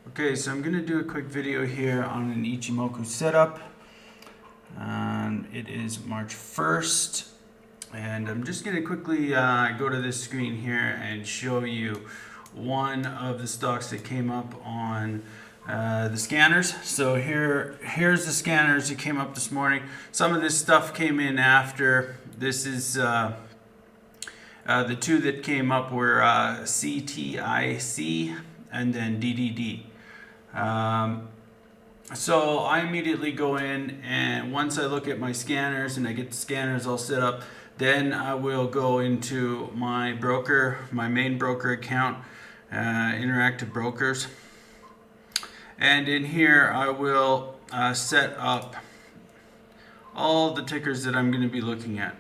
Okay, so I'm going to do a quick video here on an Ichimoku setup. It is March 1st, and I'm just going to quickly go to this screen here and show you one of the stocks that came up on the scanners. So here's the scanners that came up this morning. Some of this stuff came in after. This is the two that came up were CTIC and then DDD. So I immediately go in, and once I look at my scanners and I get the scanners all set up, then I will go into my broker, my main broker account, Interactive Brokers. And in here I will set up all the tickers that I'm going to be looking at.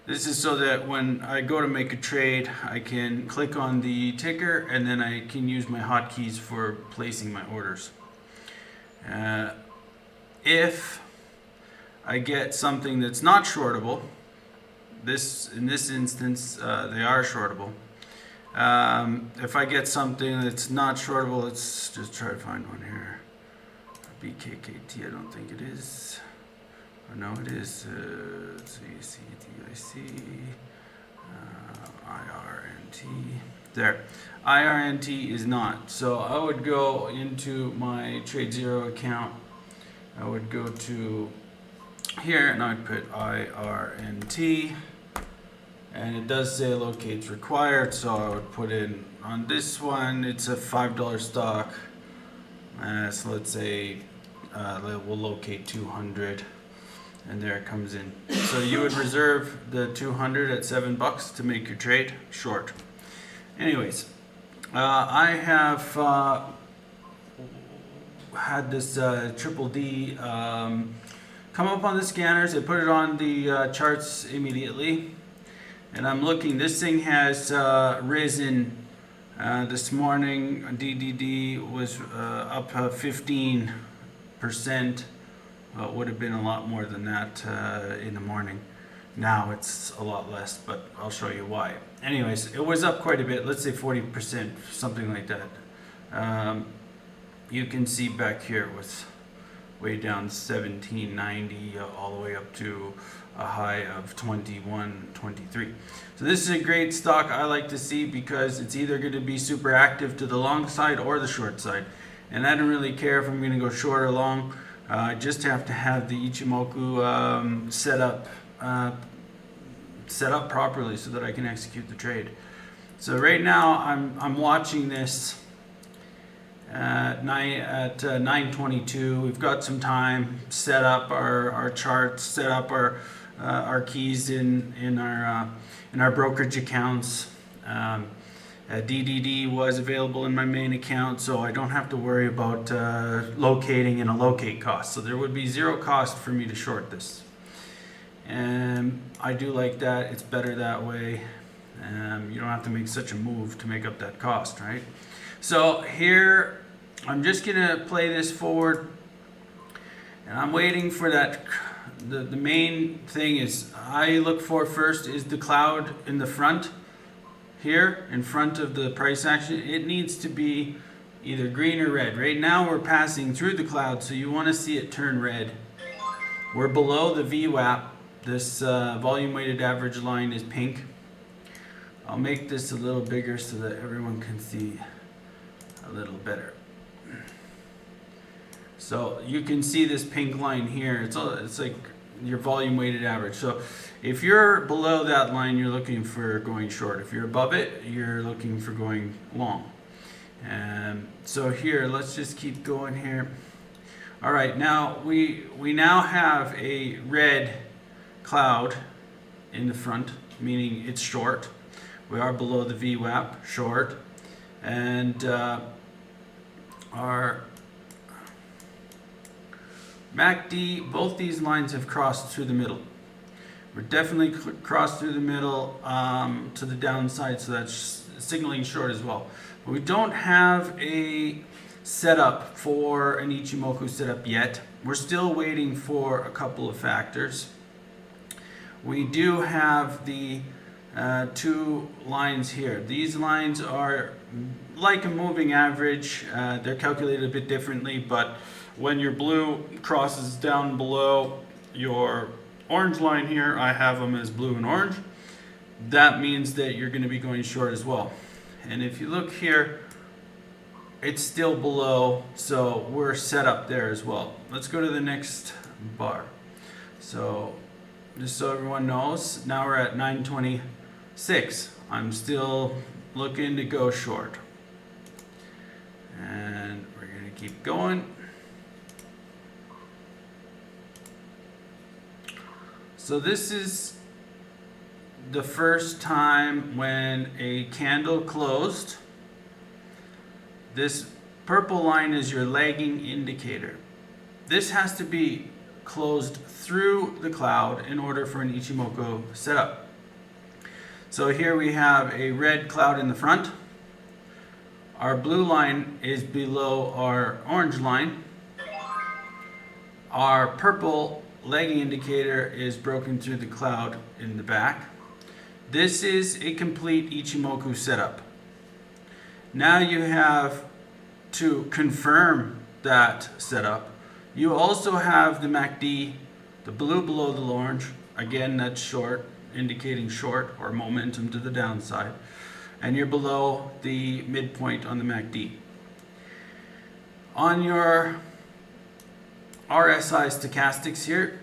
This is so that when I go to make a trade, I can click on the ticker and then I can use my hotkeys for placing my orders. If I get something that's not shortable, in this instance they are shortable. If I get something that's not shortable, let's just try to find one here. BKKT, I don't think it is. Oh, no, it is. Let's see, CTIC, IRNT. There. IRNT is not. So I would go into my Trade Zero account. I would go to here and I'd put IRNT. And it does say locates required, so I would put in on this one, it's a $5 stock. So let's say we'll locate 200. And there it comes in. So you would reserve the 200 at $7 to make your trade short. Anyways, I have had this triple D come up on the scanners. I put it on the charts immediately, and I'm looking. This thing has risen this morning. DDD was up 15%. It would have been a lot more than that in the morning. Now it's a lot less, but I'll show you why. Anyways, it was up quite a bit. Let's say 40%, something like that. You can see back here it was way down 1790 all the way up to a high of 2123. So this is a great stock I like to see because it's either going to be super active to the long side or the short side. And I don't really care if I'm going to go short or long. I just have to have the Ichimoku set up properly so that I can execute the trade. So right now I'm watching this at 9:22. We've got some time. Set up our charts. Set up our keys in our brokerage accounts. DDD was available in my main account, so I don't have to worry about locating in a locate cost. So there would be zero cost for me to short this. And I do like that. It's better that way. You don't have to make such a move to make up that cost, right? So here, I'm just going to play this forward. And I'm waiting for that. The main thing is I look for first is the cloud in the front. Here in front of the price action, it needs to be either green or red. Right now we're passing through the cloud, so you want to see it turn red. We're below the VWAP. This volume weighted average line is pink. I'll make this a little bigger so that everyone can see a little better. So you can see this pink line here. It's like your volume weighted average. So if you're below that line, you're looking for going short. If you're above it, you're looking for going long. So here, let's just keep going here. All right, now we now have a red cloud in the front, meaning it's short. We are below the VWAP, short, and our MACD, both these lines have crossed through the middle. We're definitely crossed through the middle to the downside, so that's signaling short as well. But we don't have a setup for an Ichimoku setup yet. We're still waiting for a couple of factors. We do have the two lines here. These lines are like a moving average. They're calculated a bit differently, but when your blue crosses down below your orange line here, I have them as blue and orange. That means that you're going to be going short as well. And if you look here, it's still below, so we're set up there as well. Let's go to the next bar. So just so everyone knows, now we're at 926. I'm still looking to go short. And we're going to keep going. So this is the first time when a candle closed. This purple line is your lagging indicator. This has to be closed through the cloud in order for an Ichimoku setup. So here we have a red cloud in the front. Our blue line is below our orange line. Our purple lagging indicator is broken through the cloud in the back. This is a complete Ichimoku setup. Now you have to confirm that setup. You also have the MACD, the blue below the orange. Again, that's short, indicating short or momentum to the downside. And you're below the midpoint on the MACD. On your RSI stochastics here,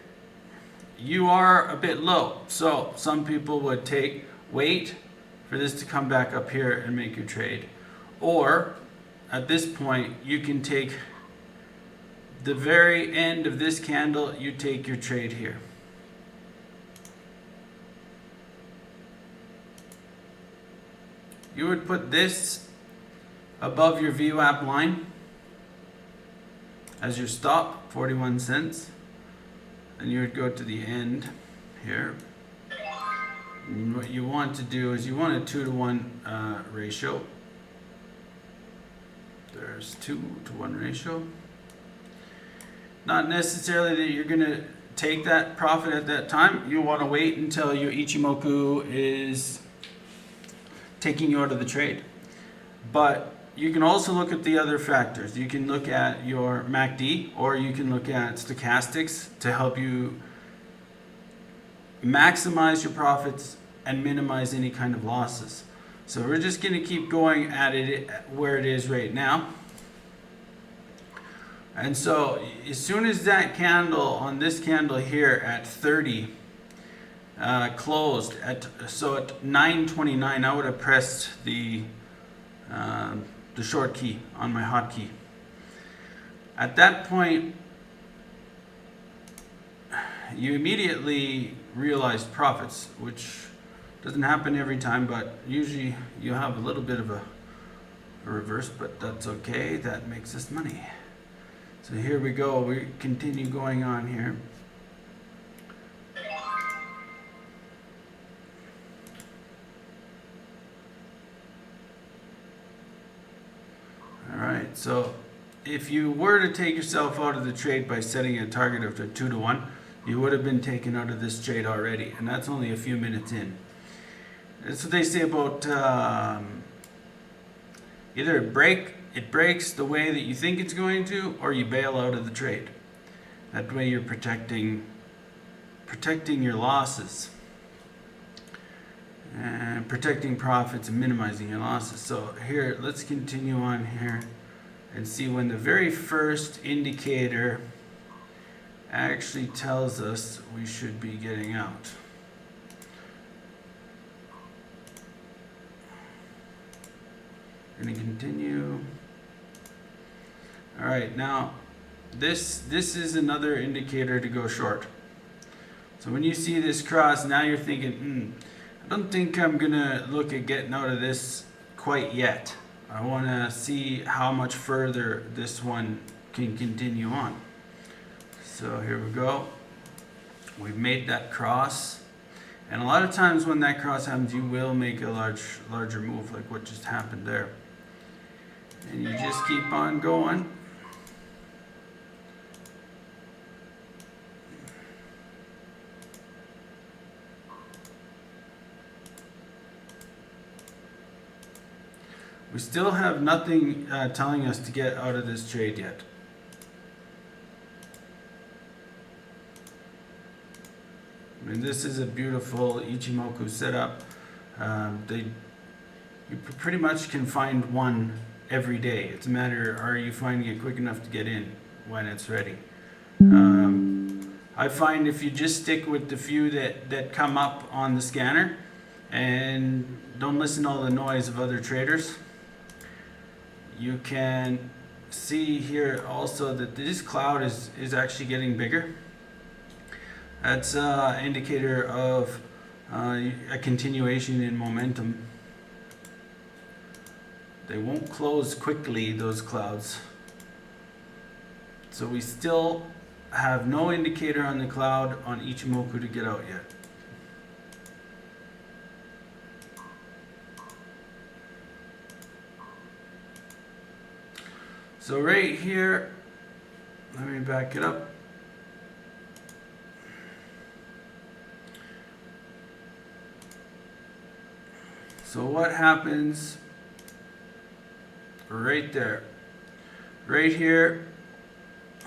you are a bit low. So some people would wait for this to come back up here and make your trade. Or at this point, you can take the very end of this candle, you take your trade here. You would put this above your VWAP line as your stop, 41 cents. And you would go to the end here. And what you want to do is you want a 2-to-1 ratio. There's 2-to-1 ratio. Not necessarily that you're going to take that profit at that time. You want to wait until your Ichimoku is taking you out of the trade. But you can also look at the other factors. You can look at your MACD, or you can look at stochastics to help you maximize your profits and minimize any kind of losses. So we're just going to keep going at it where it is right now. And so as soon as that candle on this candle here at 30 closed at 9:29, I would have pressed the short key on my hotkey. At that point, you immediately realized profits, which doesn't happen every time, but usually you have a little bit of a reverse, but that's okay. That makes us money. So here we go. We continue going on here. All right, so if you were to take yourself out of the trade by setting a target of 2-to-1, you would have been taken out of this trade already, and that's only a few minutes in. That's what they say about either it breaks the way that you think it's going to, or you bail out of the trade. That way you're protecting your losses and protecting profits and minimizing your losses. So here, let's continue on here and see when the very first indicator actually tells us we should be getting out. We're going to continue. All right, now this is another indicator to go short. So when you see this cross, now you're thinking, I don't think I'm gonna look at getting out of this quite yet. I want to see how much further this one can continue on. So here we go. We've made that cross. And a lot of times when that cross happens, you will make a larger move like what just happened there. And you just keep on going. We still have nothing telling us to get out of this trade yet. I mean, this is a beautiful Ichimoku setup. You pretty much can find one every day. It's a matter, are you finding it quick enough to get in when it's ready? I find if you just stick with the few that come up on the scanner and don't listen to all the noise of other traders, you can see here also that this cloud is actually getting bigger. That's an indicator of a continuation in momentum. They won't close quickly, those clouds. So we still have no indicator on the cloud on Ichimoku to get out yet. So right here, let me back it up. So what happens right there? Right here,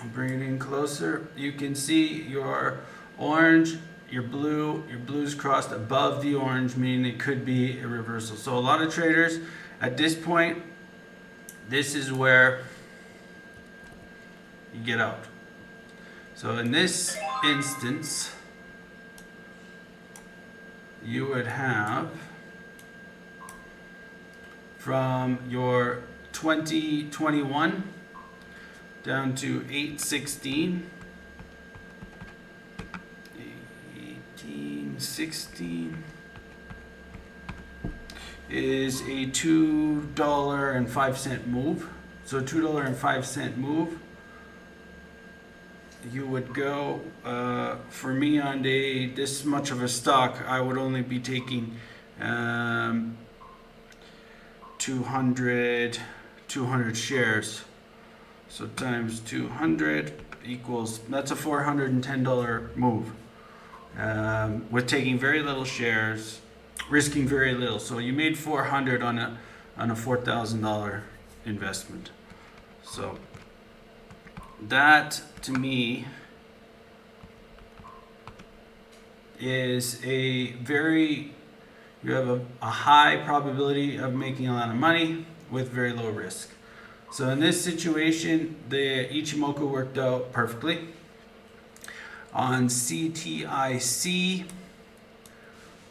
I'll bring it in closer. You can see your orange, your blue's crossed above the orange, meaning it could be a reversal. So a lot of traders at this point, this is where you get out. So in this instance, you would have from your 2021 down to 816, 1816 is a $2.05 move. So $2.05 move. You would go, for me on this much of a stock, I would only be taking 200 shares. So times 200 equals, that's a $410 move. With taking very little shares, risking very little. So you made 400 on a $4,000 investment. So that to me is a very, you have a high probability of making a lot of money with very low risk. So in this situation, the Ichimoku worked out perfectly. On CTIC,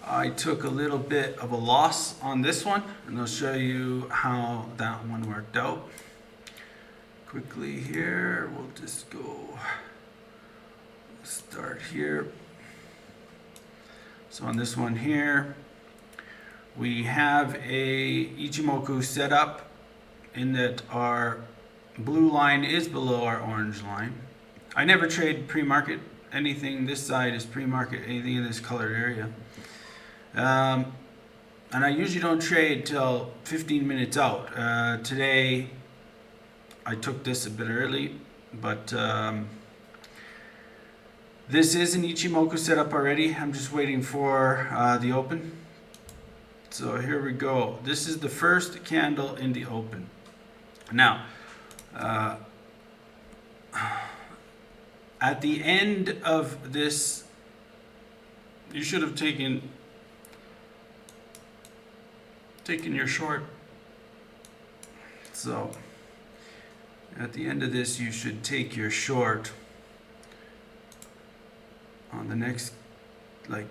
I took a little bit of a loss on this one, and I'll show you how that one worked out. Quickly here, we'll just go start here. So on this one here, we have a Ichimoku setup in that our blue line is below our orange line. I never trade pre-market. Anything this side is pre-market, anything in this colored area. And I usually don't trade till 15 minutes out. Today, I took this a bit early, but this is an Ichimoku setup already. I'm just waiting for the open. So here we go. This is the first candle in the open. Now, at the end of this, you should have taken your short. So at the end of this, you should take your short on the next, like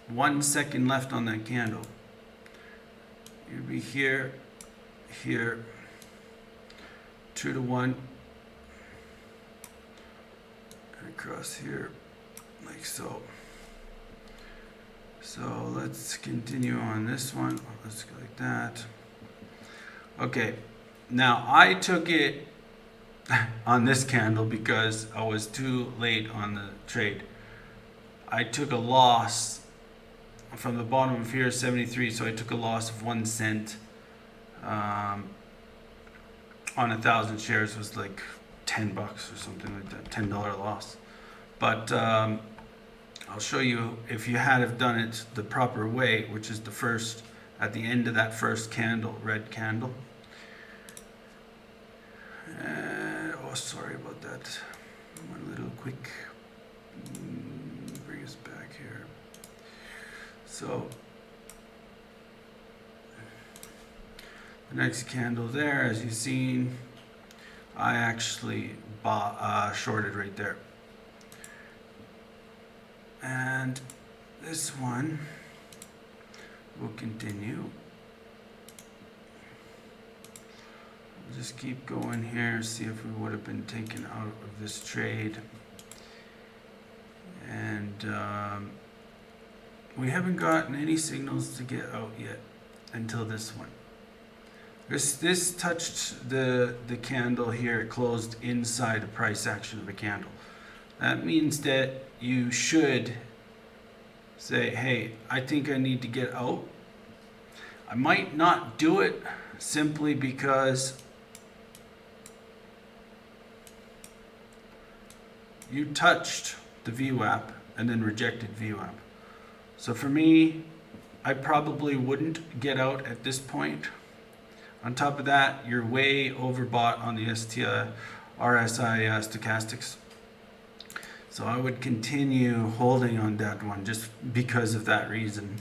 1 second left on that candle. You'll be here, 2 to 1, and across here, like so. So let's continue on this one. Let's go like that. Okay, now I took it on this candle because I was too late on the trade. I took a loss from the bottom of here, 73, so I took a loss of 1 cent on 1,000 shares. Was like $10 or something like that, $10 loss. But I'll show you if you had have done it the proper way, which is the first, at the end of that first candle, red candle. sorry about that. One little quick bring us back here. So the next candle there, as you've seen, I actually shorted right there. And this one will continue. We'll just keep going here, see if we would have been taken out of this trade. And we haven't gotten any signals to get out yet until this one. This touched the candle here. It closed inside the price action of the candle. That means that you should say, hey, I think I need to get out. I might not do it simply because you touched the VWAP and then rejected VWAP. So for me, I probably wouldn't get out at this point. On top of that, you're way overbought on the RSI stochastics. So I would continue holding on that one just because of that reason.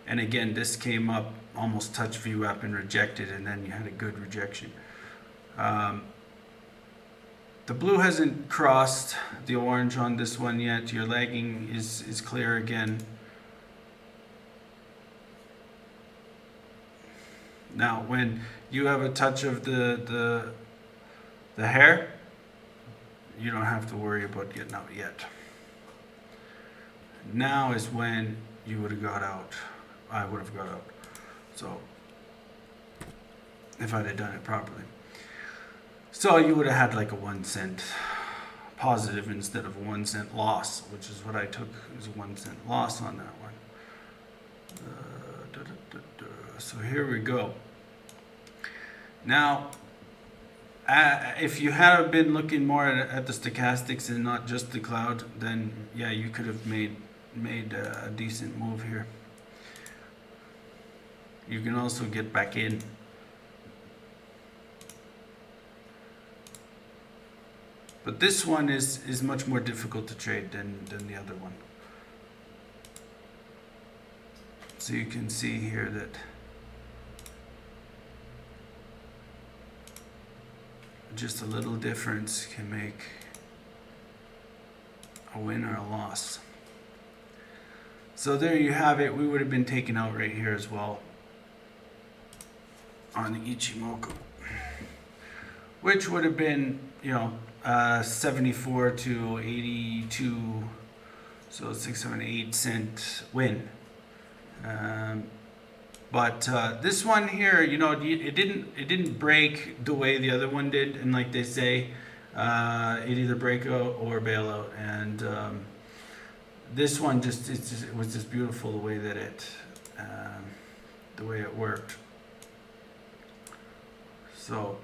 And again, this came up, almost touched VWAP and rejected, and then you had a good rejection. The blue hasn't crossed the orange on this one yet. Your lagging is clear again. Now, when you have a touch of the hair, you don't have to worry about getting out yet. Now is when you would have got out. I would have got out. So, if I'd have done it properly. So you would have had like a 1 cent positive instead of a 1 cent loss, which is what I took as a 1 cent loss on that one. So here we go. Now, if you had been looking more at the stochastics and not just the cloud, then yeah, you could have made a decent move here. You can also get back in. But this one is much more difficult to trade than the other one. So you can see here that just a little difference can make a win or a loss. So there you have it. We would have been taken out right here as well on the Ichimoku, which would have been, 74 to 82, so 6, 7, 8 cent win. But this one here, it didn't break the way the other one did, and like they say, it either break out or bail out. And this one it was just beautiful the way that the way it worked. So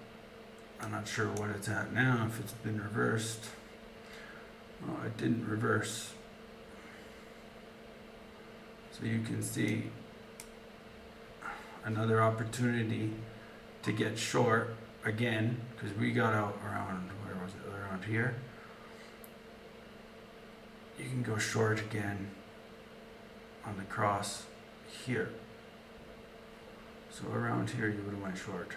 I'm not sure what it's at now, if it's been reversed. Oh, it didn't reverse. So you can see another opportunity to get short again, because we got out around, where was it, around here. You can go short again on the cross here. So around here you would have went short.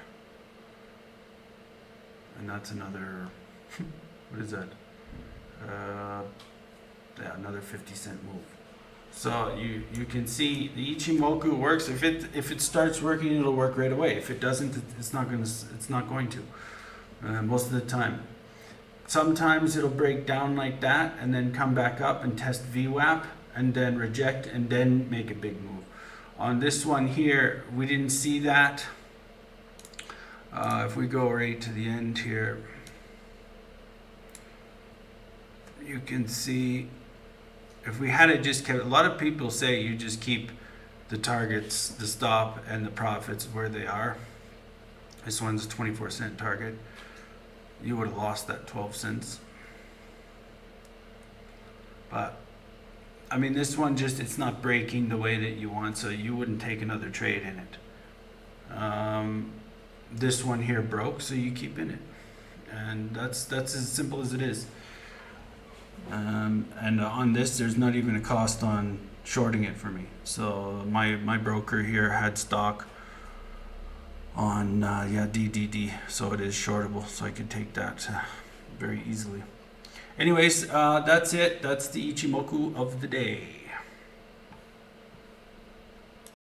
And that's another, what is that? Yeah, another 50 cent move. So you can see the Ichimoku works. If it starts working, it'll work right away. If it doesn't, it's not going to. Most of the time. Sometimes it'll break down like that and then come back up and test VWAP and then reject and then make a big move. On this one here, we didn't see that. If we go right to the end here, you can see if we had it just kept, a lot of people say you just keep the targets, the stop, and the profits where they are. This one's a 24 cent target. You would have lost that 12 cents. But, I mean, this one it's not breaking the way that you want, so you wouldn't take another trade in it. This one here broke, so you keep in it. and that's as simple as it is. And on this, there's not even a cost on shorting it for me. So my broker here had stock on DDD, so it is shortable, so I could take that very easily. Anyways, that's it. That's the Ichimoku of the day.